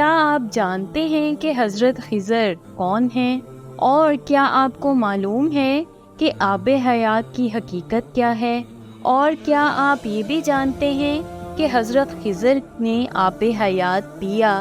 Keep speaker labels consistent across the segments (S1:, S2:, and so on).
S1: کیا آپ جانتے ہیں کہ حضرت خضر کون ہیں؟ اور کیا آپ کو معلوم ہے کہ آب حیات کی حقیقت کیا ہے؟ اور کیا آپ یہ بھی جانتے ہیں کہ حضرت خضر نے آب حیات پیا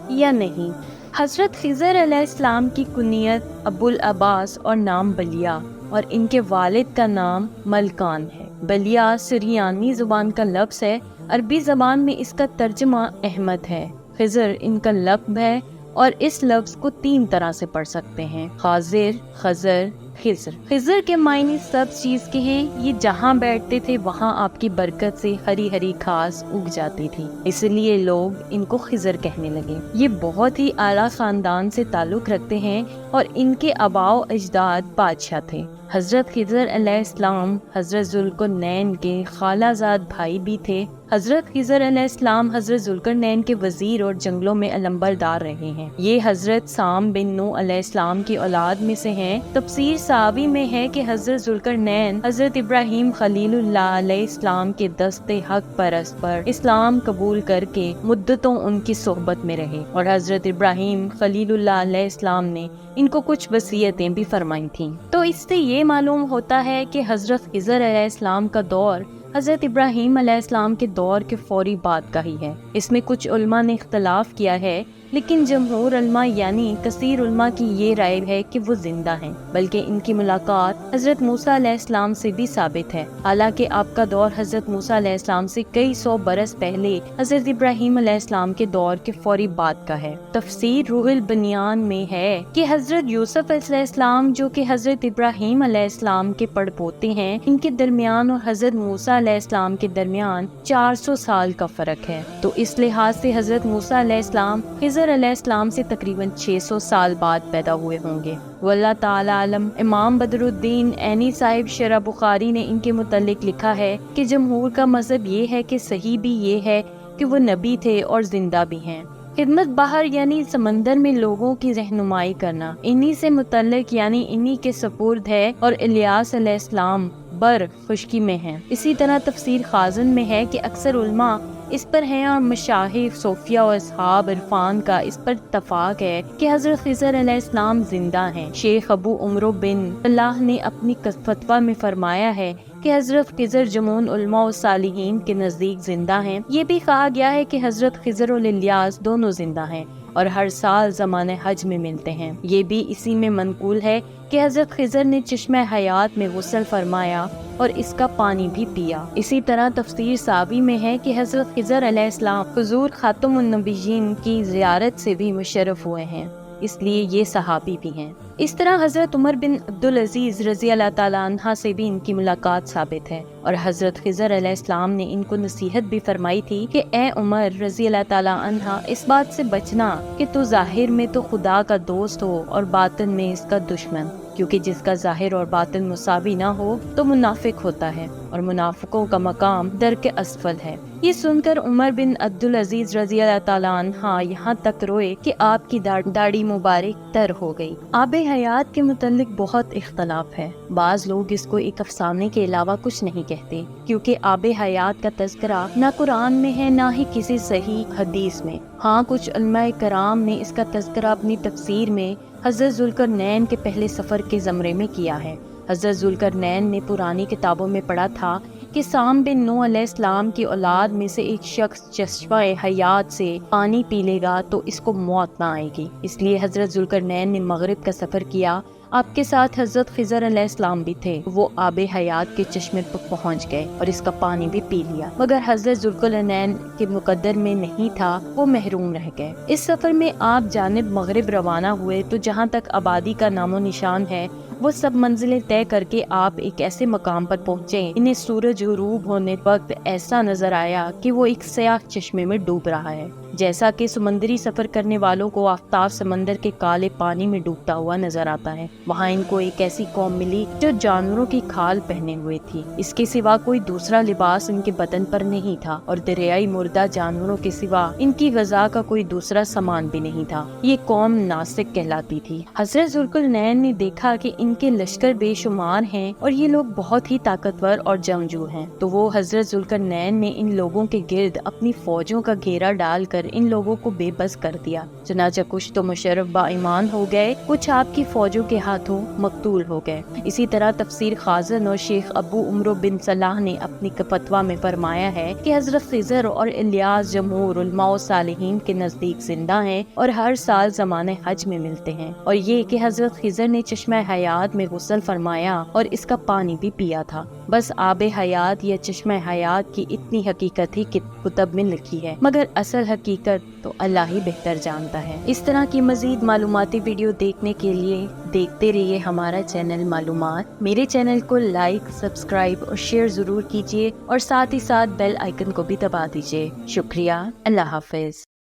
S1: یا نہیں؟ حضرت خضر علیہ السلام کی کنیت ابو العباس اور نام بلیا، اور ان کے والد کا نام ملکان ہے۔ بلیا سریانی زبان کا لفظ ہے، عربی زبان میں اس کا ترجمہ احمد ہے۔ خضر ان کا لقب ہے اور اس لفظ کو 3 طرح سے پڑھ سکتے ہیں: خاضر، خضر، خضر۔ خضر کے معنی سب چیز کے ہیں، یہ جہاں بیٹھتے تھے وہاں آپ کی برکت سے ہری ہری گھاس اگ جاتی تھی، اس لیے لوگ ان کو خضر کہنے لگے۔ یہ بہت ہی اعلیٰ خاندان سے تعلق رکھتے ہیں اور ان کے آباء و اجداد بادشاہ تھے۔ حضرت خضر علیہ السلام حضرت ذوالقرنین کے خالہ زاد بھائی بھی تھے۔ حضرت خضر علیہ السلام حضرت ذوالقرنین کے وزیر اور جنگلوں میں علمبردار رہے ہیں۔ یہ حضرت سام بن نوح علیہ السلام کی اولاد میں سے ہیں۔ تفسیر ساوی میں ہے کہ حضرت ذوالقرنین حضرت ابراہیم خلیل اللہ علیہ السلام کے دست حق پرست پر اسلام قبول کر کے مدتوں ان کی صحبت میں رہے، اور حضرت ابراہیم خلیل اللہ علیہ السلام نے ان کو کچھ وصیتیں بھی فرمائی تھیں۔ تو اس سے یہ معلوم ہوتا ہے کہ حضرت خضر علیہ السلام کا دور حضرت ابراہیم علیہ السلام کے دور کے فوری بعد کا ہی ہے۔ اس میں کچھ علماء نے اختلاف کیا ہے، لیکن جمہور علماء یعنی کثیر علماء کی یہ رائے ہے کہ وہ زندہ ہیں، بلکہ ان کی ملاقات حضرت موسیٰ علیہ السلام سے بھی ثابت ہے، حالانکہ آپ کا دور حضرت موسیٰ علیہ السلام سے کئی 100 برس پہلے حضرت ابراہیم علیہ السلام کے دور کے فوری بعد کا ہے۔ تفسیر روح البنیان میں ہے کہ حضرت یوسف علیہ السلام جو کہ حضرت ابراہیم علیہ السلام کے پڑپوتے ہیں، ان کے درمیان اور حضرت موسیٰ علیہ السلام کے درمیان 400 سال کا فرق ہے، تو اس لحاظ سے حضرت موسیٰ علیہ السلام خضر علیہ السلام سے تقریباً 600 سال بعد پیدا ہوئے ہوں گے۔ واللہ تعالی علم۔ امام بدر الدین عینی صاحب شرح بخاری نے ان کے متعلق لکھا ہے کہ جمہور کا مذہب یہ ہے کہ صحیح بھی یہ ہے کہ وہ نبی تھے اور زندہ بھی ہیں۔ خدمت بحر یعنی سمندر میں لوگوں کی رہنمائی کرنا انہی سے متعلق یعنی انہی کے سپرد ہے، اور الیاس علیہ السلام بر خشکی میں ہیں۔ اسی طرح تفسیر خازن میں ہے کہ اکثر علماء اس پر ہیں، اور مشاہیر صوفیہ اور اصحاب عرفان کا اس پر اتفاق ہے کہ حضرت خضر علیہ السلام زندہ ہیں۔ شیخ ابو عمرو بن اللہ نے اپنی فتویٰ میں فرمایا ہے کہ حضرت خضر جمون علماء و صالحین کے نزدیک زندہ ہیں۔ یہ بھی کہا گیا ہے کہ حضرت خضر و الیاس دونوں زندہ ہیں اور ہر سال زمان حج میں ملتے ہیں۔ یہ بھی اسی میں منقول ہے کہ حضرت خضر نے چشمہ حیات میں غسل فرمایا اور اس کا پانی بھی پیا۔ اسی طرح تفسیر ساوی میں ہے کہ حضرت خضر علیہ السلام حضور خاتم النبیین کی زیارت سے بھی مشرف ہوئے ہیں، اس لیے یہ صحابی بھی ہیں۔ اس طرح حضرت عمر بن عبدالعزیز رضی اللہ تعالیٰ عنہ سے بھی ان کی ملاقات ثابت ہے، اور حضرت خضر علیہ السلام نے ان کو نصیحت بھی فرمائی تھی کہ اے عمر رضی اللہ تعالیٰ عنہ، اس بات سے بچنا کہ تو ظاہر میں تو خدا کا دوست ہو اور باطن میں اس کا دشمن، کیونکہ جس کا ظاہر اور باطن مساوی نہ ہو تو منافق ہوتا ہے، اور منافقوں کا مقام درک اسفل ہے۔ یہ سن کر عمر بن عبدالعزیز رضی اللہ تعالیٰ عنہ یہاں تک روئے کہ آپ کی داڑھی مبارک تر ہو گئی۔ آب حیات کے متعلق بہت اختلاف ہے۔ بعض لوگ اس کو ایک افسانے کے علاوہ کچھ نہیں کہتے، کیونکہ آب حیات کا تذکرہ نہ قرآن میں ہے نہ ہی کسی صحیح حدیث میں۔ ہاں، کچھ علماء کرام نے اس کا تذکرہ اپنی تفسیر میں حضرت ذوالقرنین کے پہلے سفر کے زمرے میں کیا ہے۔ حضرت ذوالقرنین نے پرانی کتابوں میں پڑھا تھا کہ سام بن نوح علیہ السلام کی اولاد میں سے ایک شخص چشمہ حیات سے پانی پی لے گا تو اس کو موت نہ آئے گی، اس لیے حضرت ذوالقرنین نے مغرب کا سفر کیا۔ آپ کے ساتھ حضرت خضر علیہ السلام بھی تھے، وہ آب حیات کے چشمے پر پہنچ گئے اور اس کا پانی بھی پی لیا، مگر حضرت ذوالقرنین کے مقدر میں نہیں تھا، وہ محروم رہ گئے۔ اس سفر میں آپ جانب مغرب روانہ ہوئے تو جہاں تک آبادی کا نام و نشان ہے وہ سب منزلیں طے کر کے آپ ایک ایسے مقام پر پہنچے، انہیں سورج غروب ہونے وقت ایسا نظر آیا کہ وہ ایک سیاہ چشمے میں ڈوب رہا ہے، جیسا کہ سمندری سفر کرنے والوں کو آفتاب سمندر کے کالے پانی میں ڈوبتا ہوا نظر آتا ہے۔ وہاں ان کو ایک ایسی قوم ملی جو جانوروں کی کھال پہنے ہوئے تھی، اس کے سوا کوئی دوسرا لباس ان کے بدن پر نہیں تھا، اور دریائی مردہ جانوروں کے سوا ان کی غذا کا کوئی دوسرا سامان بھی نہیں تھا۔ یہ قوم ناسک کہلاتی تھی۔ حضرت ذوالقرنین نے دیکھا کہ ان کے لشکر بے شمار ہیں اور یہ لوگ بہت ہی طاقتور اور جنگجو ہیں، تو وہ حضرت ذوالقرنین نے ان لوگوں کے گرد اپنی فوجوں کا گھیرا ڈال کر ان لوگوں کو بے بس کر دیا۔ چنانچہ کچھ تو مشرف با ایمان ہو گئے، کچھ آپ کی فوجوں کے ہاتھوں مقتول ہو گئے۔ اسی طرح تفسیر خازن اور شیخ ابو عمرو بن صلاح نے اپنی فتویٰ میں فرمایا ہے کہ حضرت خضر اور الیاس جمہور علماء و صالحین کے نزدیک زندہ ہیں اور ہر سال زمان حج میں ملتے ہیں، اور یہ کہ حضرت خضر نے چشمہ حیات میں غسل فرمایا اور اس کا پانی بھی پیا تھا۔ بس آب حیات یا چشمہ حیات کی اتنی حقیقت ہی کتب میں لکھی ہے، مگر اصل حقیقت تو اللہ ہی بہتر جانتا ہے۔ اس طرح کی مزید معلوماتی ویڈیو دیکھنے کے لیے دیکھتے رہیے ہمارا چینل معلومات۔ میرے چینل کو لائک، سبسکرائب اور شیئر ضرور کیجیے، اور ساتھ ہی ساتھ بیل آئیکن کو بھی دبا دیجیے۔ شکریہ، اللہ حافظ۔